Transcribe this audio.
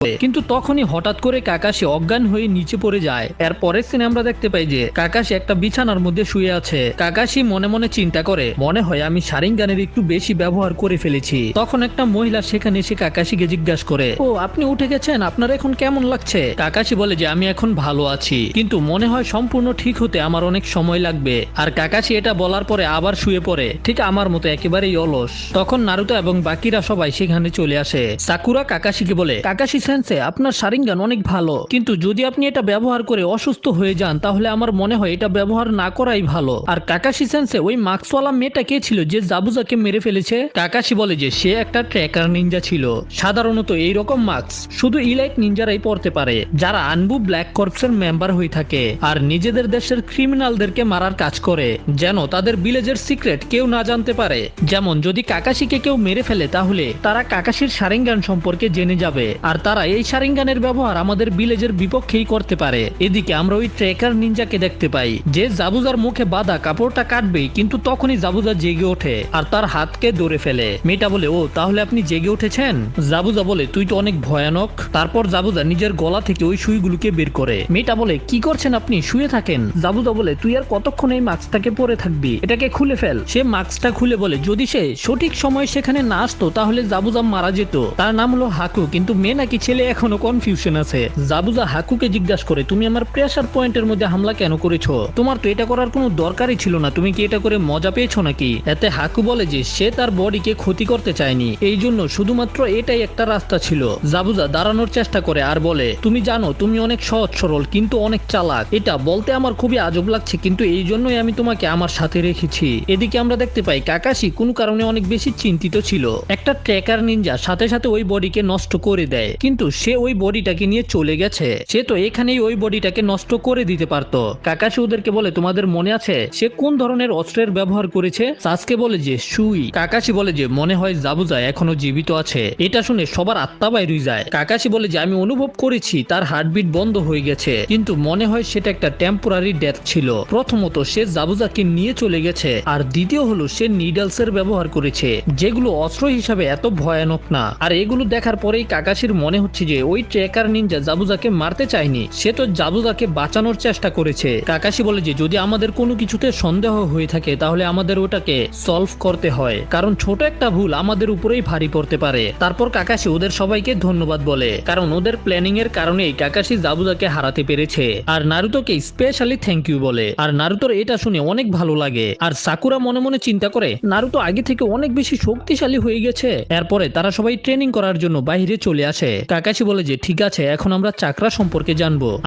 কিন্তু তখনই হঠাৎ করে কাকাশি অজ্ঞান হয়ে নিচে পড়ে যায়। এর পরের সিনে আমরা দেখতে পাই যে কাকাশি একটা বিছানার মধ্যে শুয়ে আছে। কাকাশি মনে মনে চিন্তা করে, মনে হয় আমি শারিঙ্গানের একটু বেশি ব্যবহার করে ফেলেছি। তখন একটা মহিলা সেখানে এসে কাকাশিকে জিজ্ঞাসা করে, ও আপনি উঠে গেছেন, আপনার এখন কেমন লাগছে? কাকাশি বলে যে আমি এখন ভালো আছি, কিন্তু মনে হয় সম্পূর্ণ ঠিক হতে আমার অনেক সময় লাগবে। আর কাকাশি এটা বলার পরে আবার শুয়ে পড়ে, ঠিক আমার মতো একেবারেই অলস। তখন নারুতো এবং বাকিরা সবাই সেখানে চলে আসে। সাকুরা কাকাশিকে বলে, কাকাশি সেন্সে আপনার শারিঙ্গান অনেক ভালো, কিন্তু যদি আপনি এটা ব্যবহার করে অসুস্থ হয়ে যান তাহলে আমার মনে হয় এটা ব্যবহার না করাই ভালো। আর কাকাশি সেন্সে ওই মাস্কওয়ালা মেয়েটা কে ছিল যে জাবুজাকে মেরে ফেলেছে? কাকাশি বলে যে সে একটা ট্র্যাকার নিনজা ছিল। সাধারণত এইরকম মাস্ক শুধু ইলাইট নিনজারাই পড়তে পারে, যারা আনবু ব্ল্যাক কর্পসের মেম্বার হয়ে থাকে আর নিজেদের দেশের ক্রিমিনালদেরকে মারার কাজ করে, যেন তাদের ভিলেজের সিক্রেট কেউ না জানতে পারে। যেমন যদি কাকাশিকে কেউ মেরে ফেলে তাহলে তারা কাকাশির শারিঙ্গান সম্পর্কে জেনে যাবে, আর তারা এই শারিঙ্গানের ব্যবহার আমাদের ভিলেজের বিপক্ষেই করতে পারে। এদিকে আমরা ওই ট্রেকার নিনজাকে দেখতে পাই যে জাবুজার মুখে বাঁধা কাপড়টা কাটবেই, কিন্তু তখনই জাবুজা জেগে ওঠে আর তার হাতকে ধরে ফেলে। মেয়েটা বলে, ও তাহলে আপনি জেগে উঠেছেন? জাবুজা বলে, তুই তো অনেক ভয়ানক। তারপর জাবুজা নিজের গলা থেকে ওই সুইগুলোকে বের করে। মেয়েটা বলে, কি করছেন আপনি, শুয়ে থাকেন। জাবুজা বলে, তুই আর কতক্ষণ এই মাস্কটাকে পরে থাকবি, এটাকে খুলে ফেল। সে মাস্কটা খুলে বলে, যদি সে সঠিক সময় সেখানে না আসতো তাহলে জাবুজা মারা যেত। তার নাম হলো হাকু, কিন্তু মেয়ে নাকি ছেলে এখনো কনফিউশন আছে। জাবুজা হাকুকে জিজ্ঞাসা করে, তুমি আমার প্রেসার পয়েন্টের মধ্যে হামলা কেন করেছো? তোমার তো এটা করার কোনো দরকারই ছিল না, তুমি কি এটা করে মজা পেয়েছো নাকি? এতে হাকু বলে যে সে তার বডিকে ক্ষতি করতে চায়নি, এই জন্য শুধুমাত্র এটাই একটা রাস্তা ছিল। জাবুজা দাঁড়ানোর চেষ্টা করে আর বলে, তুমি জানো তুমি অনেক সহজ সরল কিন্তু অনেক চালাক। এটা বলতে আমার খুবই আজব লাগছে, কিন্তু এই জন্যই আমি তোমাকে আমার সাথে রেখেছি। এদিকে আমরা দেখতে পাই কাকাশি কোনো কারণে অনেক বেশি চিন্তিত ছিল। একটা ট্র্যাকার নিনজা সাথে সাথে ওই বডিকে নষ্ট করে দেয়, কিন্তু সে ওই বডিটাকে নিয়ে চলে গেছে। সে তো এখানেই ওই বডিটাকে নষ্ট করে দিতে পারতো। কাকাশি ওদেরকে বলে, তোমাদের মনে আছে সে কোন ধরনের অস্ত্রের ব্যবহার করেছে? সাসকে বলে যে সুই। কাকাশি বলে যে মনে হয় জাবুজা এখনো জীবিত আছে। এটা শুনে সবার আত্মা বাইরে যায়। কাকাশি বলে যে আমি অনুভব করেছি তার হার্টবিট বন্ধ হয়ে গেছে, কিন্তু মনে হয় সেটা একটা টেম্পোরারি ডেথ ছিল। প্রথমত সে জাবুজাকে নিয়ে চলে গেছে, আর দ্বিতীয় হলো সে নিডলস এর ব্যবহার করেছে, যেগুলো অস্ত্র হিসাবে এত ভয়ানক না। আর এগুলো দেখার পরেই কাকাশির মনে হচ্ছে যে ওই ট্রেকার নিনজা জাবুজাকে মারতে চায়নি, সে তো জাবুজাকে বাঁচানোর চেষ্টা করেছে। কাকাশি বলে যে যদি আমাদের কোনো কিছুতে সন্দেহ হয়ে থাকে তাহলে আমাদের ওটাকে সলভ করতে হয়, কারণ ছোট একটা ভুল আমাদের উপরেই ভারী পড়তে পারে। তারপর কাকাশি ওদের সবাইকে ধন্যবাদ বলে, কারণ ওদের প্ল্যানিং এর কারণেই কাকাশি জাবুজাকে হারাতে পেরেছে। আর নারুতোকে স্পেশালি থ্যাংক ইউ বলে। আর নারুতোর এটা শুনে অনেক ভালো লাগে। আর সাকুরা মনে মনে চিন্তা করে, নারুতো আগে থেকে অনেক বেশি শক্তিশালী হয়ে গেছে। এরপরে তারা সবাই ট্রেনিং করার জন্য বাইরে চলে আসে। কাকাশি বলে যে ঠিক আছে, এখন আমরা চাকরা সম্পর্কে জানবো।